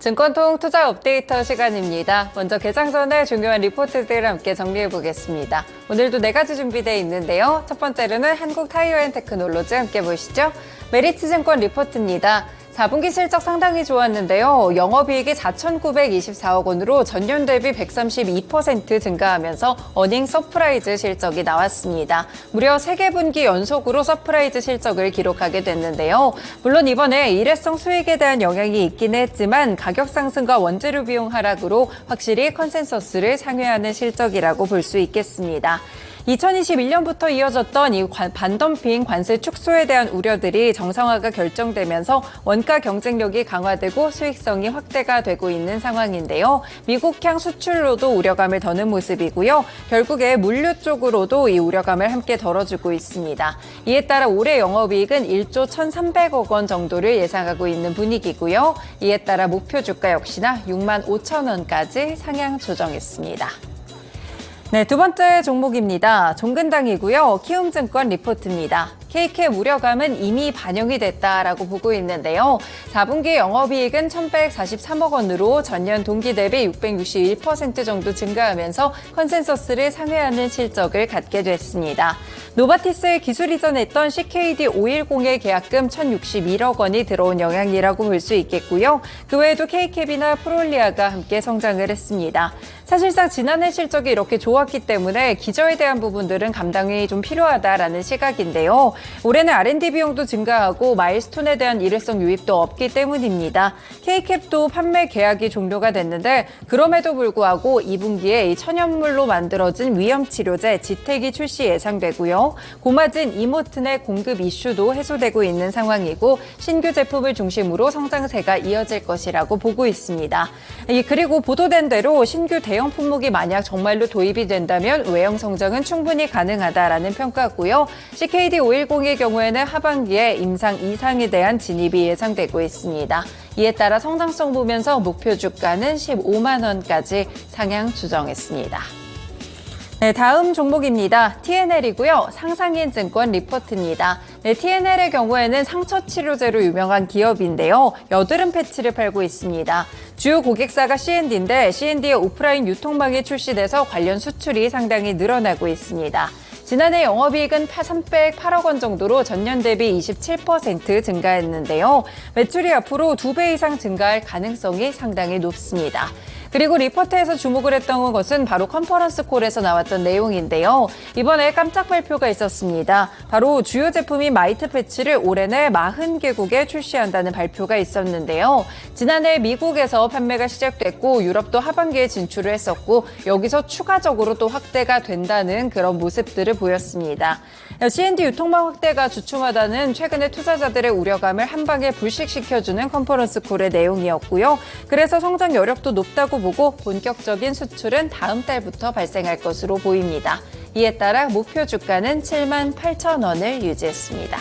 증권통 투자 업데이터 시간입니다. 먼저 개장 전에 중요한 리포트들을 함께 정리해 보겠습니다. 오늘도 4가지 준비되어 있는데요. 첫 번째로는 한국타이어앤테크놀로지 함께 보시죠. 메리츠증권 리포트입니다. 4분기 실적 상당히 좋았는데요. 영업이익이 4,924억 원으로 전년 대비 132% 증가하면서 어닝 서프라이즈 실적이 나왔습니다. 무려 3개 분기 연속으로 서프라이즈 실적을 기록하게 됐는데요. 물론 이번에 일회성 수익에 대한 영향이 있긴 했지만 가격 상승과 원재료 비용 하락으로 확실히 컨센서스를 상회하는 실적이라고 볼 수 있겠습니다. 2021년부터 이어졌던 이 반덤핑 관세 축소에 대한 우려들이 정상화가 결정되면서 원가 경쟁력이 강화되고 수익성이 확대가 되고 있는 상황인데요. 미국향 수출로도 우려감을 더는 모습이고요. 결국에 물류 쪽으로도 이 우려감을 함께 덜어주고 있습니다. 이에 따라 올해 영업이익은 1조 1,300억 원 정도를 예상하고 있는 분위기고요. 이에 따라 목표 주가 역시나 6만 5천 원까지 상향 조정했습니다. 네, 두 번째 종목입니다. 종근당이고요. 키움증권 리포트입니다. KK의 우려감은 이미 반영이 됐다라고 보고 있는데요. 4분기 영업이익은 1,143억 원으로 전년 동기 대비 661% 정도 증가하면서 컨센서스를 상회하는 실적을 갖게 됐습니다. 노바티스에 기술 이전했던 CKD510의 계약금 1,061억 원이 들어온 영향이라고 볼 수 있겠고요. 그 외에도 K캡이나 프롤리아가 함께 성장을 했습니다. 사실상 지난해 실적이 이렇게 좋았기 때문에 기저에 대한 부분들은 감당이 좀 필요하다라는 시각인데요. 올해는 R&D 비용도 증가하고 마일스톤에 대한 일회성 유입도 없기 때문입니다. K캡도 판매 계약이 종료가 됐는데 그럼에도 불구하고 2분기에 천연물로 만들어진 위험치료제 지택이 출시 예상되고요. 고마진 이모튼의 공급 이슈도 해소되고 있는 상황이고 신규 제품을 중심으로 성장세가 이어질 것이라고 보고 있습니다. 그리고 보도된 대로 신규 대형 품목이 만약 정말로 도입이 된다면 외형 성장은 충분히 가능하다라는 평가고요. CKD510의 경우에는 하반기에 임상 2상에 대한 진입이 예상되고 있습니다. 이에 따라 성장성 보면서 목표 주가는 15만 원까지 상향 조정했습니다. 네, 다음 종목입니다. TNL이고요. 상상인 증권 리포트입니다. 네, TNL의 경우에는 상처 치료제로 유명한 기업인데요. 여드름 패치를 팔고 있습니다. 주요 고객사가 C&D인데 C&D의 오프라인 유통망이 출시돼서 관련 수출이 상당히 늘어나고 있습니다. 지난해 영업이익은 308억 원 정도로 전년 대비 27% 증가했는데요. 매출이 앞으로 2배 이상 증가할 가능성이 상당히 높습니다. 그리고 리포트에서 주목을 했던 것은 바로 컨퍼런스 콜에서 나왔던 내용인데요. 이번에 깜짝 발표가 있었습니다. 바로 주요 제품인 마이트 패치를 올해 내 40개국에 출시한다는 발표가 있었는데요. 지난해 미국에서 판매가 시작됐고 유럽도 하반기에 진출을 했었고 여기서 추가적으로 또 확대가 된다는 그런 모습들을 보였습니다. C&D 유통망 확대가 주춤하다는 최근의 투자자들의 우려감을 한 방에 불식시켜주는 컨퍼런스 콜의 내용이었고요. 그래서 성장 여력도 높다고 보고 본격적인 수출은 다음 달부터 발생할 것으로 보입니다. 이에 따라 목표 주가는 7만 8천 원을 유지했습니다.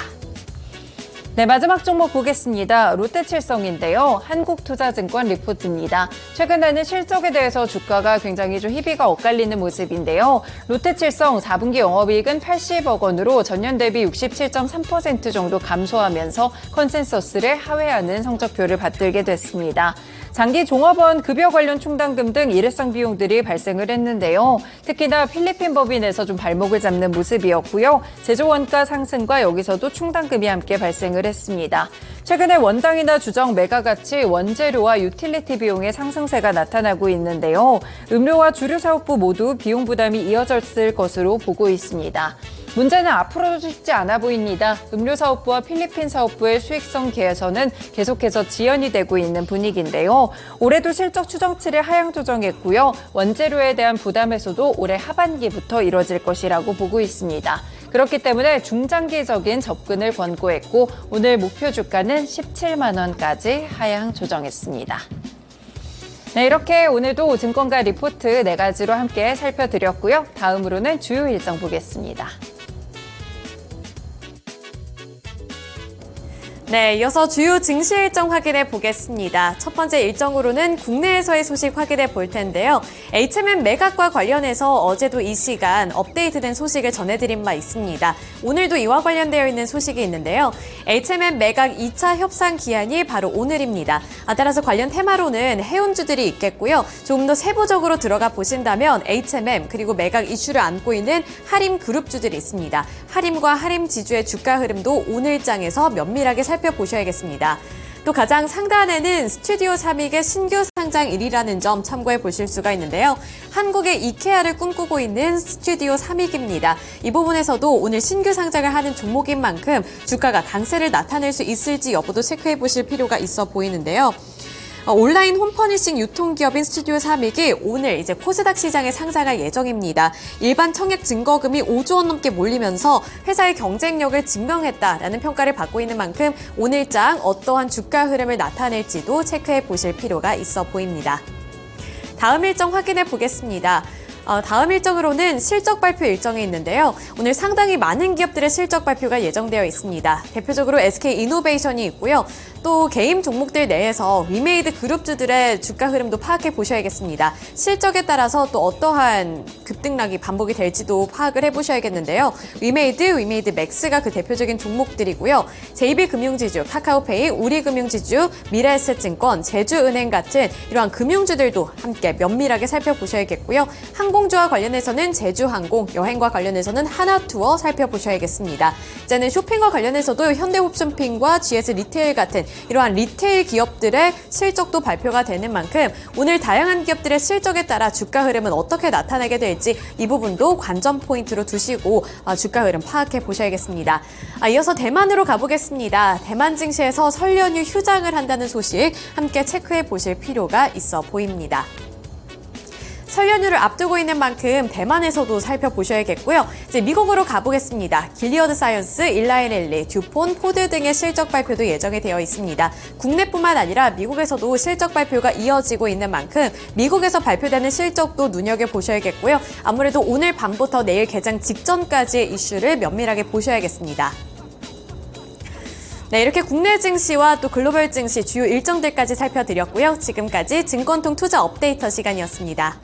네, 마지막 종목 보겠습니다. 롯데칠성인데요. 한국투자증권 리포트입니다. 최근에는 실적에 대해서 주가가 굉장히 좀 희비가 엇갈리는 모습인데요. 롯데칠성 4분기 영업이익은 80억 원으로 전년 대비 67.3% 정도 감소하면서 컨센서스를 하회하는 성적표를 받들게 됐습니다. 장기 종업원 급여 관련 충당금 등 일회성 비용들이 발생을 했는데요. 특히나 필리핀 법인에서 좀 발목을 잡는 모습이었고요. 제조 원가 상승과 여기서도 충당금이 함께 발생을 했습니다. 최근에 원당이나 주정 매가 같이 원재료와 유틸리티 비용의 상승세가 나타나고 있는데요. 음료와 주류 사업부 모두 비용 부담이 이어졌을 것으로 보고 있습니다. 문제는 앞으로도 쉽지 않아 보입니다. 음료 사업부와 필리핀 사업부의 수익성 개선은 계속해서 지연이 되고 있는 분위기인데요. 올해도 실적 추정치를 하향 조정했고요. 원재료에 대한 부담 해소도 올해 하반기부터 이뤄질 것이라고 보고 있습니다. 그렇기 때문에 중장기적인 접근을 권고했고 오늘 목표 주가는 17만 원까지 하향 조정했습니다. 네, 이렇게 오늘도 증권가 리포트 4가지로 함께 살펴드렸고요. 다음으로는 주요 일정 보겠습니다. 네, 이어서 주요 증시 일정 확인해 보겠습니다. 첫 번째 일정으로는 국내에서의 소식 확인해 볼 텐데요. HMM 매각과 관련해서 어제도 이 시간 업데이트된 소식을 전해드린 바 있습니다. 오늘도 이와 관련되어 있는 소식이 있는데요. HMM 매각 2차 협상 기한이 바로 오늘입니다. 따라서 관련 테마로는 해운주들이 있겠고요. 조금 더 세부적으로 들어가 보신다면 HMM 그리고 매각 이슈를 안고 있는 하림 그룹주들이 있습니다. 하림과 하림 지주의 주가 흐름도 오늘장에서 면밀하게 살펴보셔야겠습니다. 또 가장 상단에는 스튜디오 3익의 신규 상장일이라는 점 참고해 보실 수가 있는데요. 한국의 이케아를 꿈꾸고 있는 스튜디오 3익입니다. 이 부분에서도 오늘 신규 상장을 하는 종목인 만큼 주가가 강세를 나타낼 수 있을지 여부도 체크해 보실 필요가 있어 보이는데요. 온라인 홈퍼니싱 유통기업인 스튜디오 3익이 오늘 이제 코스닥 시장에 상장할 예정입니다. 일반 청약 증거금이 5조 원 넘게 몰리면서 회사의 경쟁력을 증명했다라는 평가를 받고 있는 만큼 오늘장 어떠한 주가 흐름을 나타낼지도 체크해 보실 필요가 있어 보입니다. 다음 일정 확인해 보겠습니다. 다음 일정으로는 실적 발표 일정이 있는데요. 오늘 상당히 많은 기업들의 실적 발표가 예정되어 있습니다. 대표적으로 SK이노베이션이 있고요. 또 개인 종목들 내에서 위메이드 그룹주들의 주가 흐름도 파악해 보셔야겠습니다. 실적에 따라서 또 어떠한 급등락이 반복이 될지도 파악을 해보셔야겠는데요. 위메이드 맥스가 그 대표적인 종목들이고요. JB금융지주, 카카오페이, 우리금융지주, 미래에셋증권, 제주은행 같은 이러한 금융주들도 함께 면밀하게 살펴보셔야겠고요. 항공주와 관련해서는 제주항공, 여행과 관련해서는 하나투어 살펴보셔야겠습니다. 이제는 쇼핑과 관련해서도 현대홈쇼핑과 GS 리테일 같은 이러한 리테일 기업들의 실적도 발표가 되는 만큼 오늘 다양한 기업들의 실적에 따라 주가 흐름은 어떻게 나타나게 될지 이 부분도 관전 포인트로 두시고 주가 흐름 파악해 보셔야겠습니다. 이어서 대만으로 가보겠습니다. 대만 증시에서 설 연휴 휴장을 한다는 소식 함께 체크해 보실 필요가 있어 보입니다. 설 연휴를 앞두고 있는 만큼 대만에서도 살펴보셔야겠고요. 이제 미국으로 가보겠습니다. 길리어드 사이언스, 일라이렐리, 듀폰, 포드 등의 실적 발표도 예정이 되어 있습니다. 국내뿐만 아니라 미국에서도 실적 발표가 이어지고 있는 만큼 미국에서 발표되는 실적도 눈여겨보셔야겠고요. 아무래도 오늘 밤부터 내일 개장 직전까지의 이슈를 면밀하게 보셔야겠습니다. 네, 이렇게 국내 증시와 또 글로벌 증시 주요 일정들까지 살펴드렸고요. 지금까지 증권통 투자 업데이터 시간이었습니다.